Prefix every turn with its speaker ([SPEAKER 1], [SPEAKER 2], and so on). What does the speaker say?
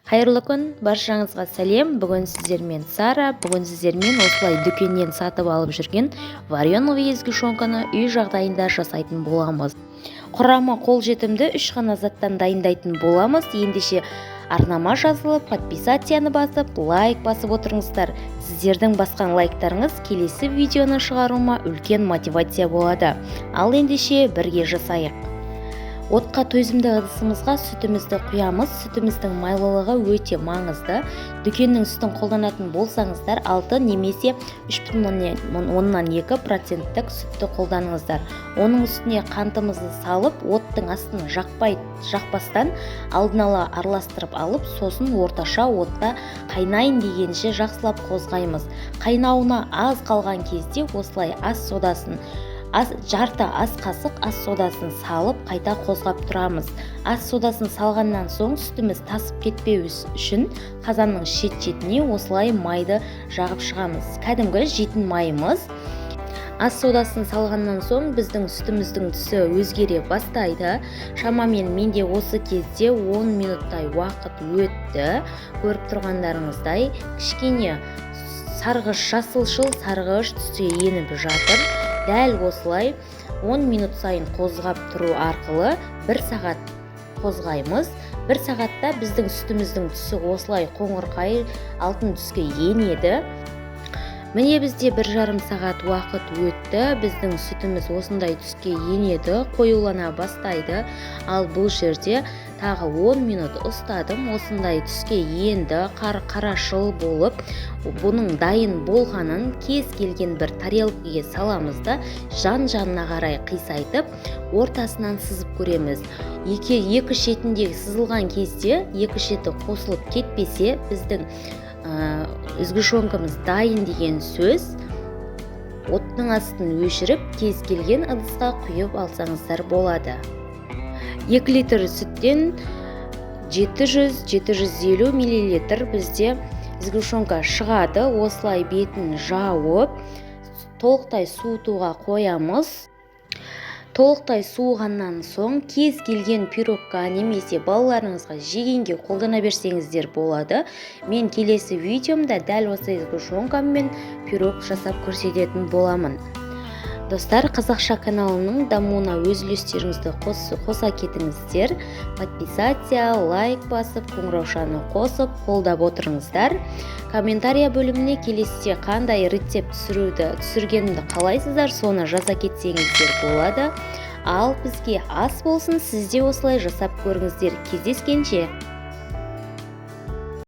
[SPEAKER 1] Қайырлы күн, баршаңызға сәлем. Бүгін сіздермен Сара, бүгін сіздермен осылай дүкеннен сатып алып жүрген вареновый сгущенканы үй жағдайында жасайтын боламыз. Құрамы қолжетімді 3 қана заттан дайындайтын боламыз. Ендеше арнама жазылып, подписацияны басып, лайк басып отырыңыздар. Сіздердің басқан лайктарыңыз келесі видеоны шығаруыма үлкен мотивация болады. Ал ендеше бірге жасайық. Отқа төзімді ыдысымызға сүтімізді құямыз. Сүтіміздің майлылығы өте маңызды. Дүкеннің сүтін қолданатын болсаңыздар 6 немесе 3,2% сүтті қолданыңыздар. Оның үстіне қантымызды салып, оттың астын жақпастан алдын ала араластырып алып, сосын орташа отта қайнайын дегенше жақсылап қозғаймыз. Қайнауына аз қалған кезде осылай жарты ас қасық ас содасын салып қайта қозғап тұрамыз. Ас содасын салғаннан соң сүтіміз тасып кетпеу үшін қазанның шет-шетіне осылай майды жағып шығамыз. Кәдімгі жейтін майымыз. Ас содасын салғаннан соң біздің сүтіміздің түсі өзгере бастайды. Шамамен менде осы кезде 10 минуттай уақыт өтті. Көріп тұрғандарыңыздай кішкене сарғыш, жасылшыл сарғыш түске еніп жатыр. Дәл осылай 10 минут сайын қозғап тұру арқылы 1 сағат қозғаймыз. 1 сағатта біздің сүтіміздің түсі осылай қоңырқай алтын түске енеді. Міне бізде 1,5 сағат уақыт өтті. Біздің сүтіміз осындай түске енеді, қоюлана бастайды. Ал бұл жерде тағы 10 минут ұстадым. Осындай түске енді қарашыл болып, бұның дайын болғанын кез келген бір тарелкаға саламыз да жан-жанына қарай қисайтып, ортасынан сызып көреміз. Екі шетіндегі сызылған кезде екі шеті қосылып кетпесе, біздің сгущенкамыз дайын деген сөз. Оттың астын өшіріп, кез келген ыдысқа құйып алсаңыздар болады. 2 литр сүттен 700-750 мл бізде сгущенка шығады. Осылай бетін жауып, толықтай суытуға қоямыз. Толықтай суығаннан соң кез келген пирогқа немесе балаларыңызға жегенге қолдана берсеңіздер болады. Мен келесі видеомда дәл осы сгущенкаммен пирог жасап көрсететін боламын. Достар, қазақша каналының дамуына өз үлестеріңізді қоса кетіңіздер. Подписация, лайк басып, қоңыраушаны қосып, қолдап отырыңыздар. Комментария бөліміне келесіде қандай рецепт түсіргенімді қалайсыздар, соны жаза кетсеңіздер болады. Ал бізге ас болсын, сізде осылай жасап көріңіздер. Кездескенше!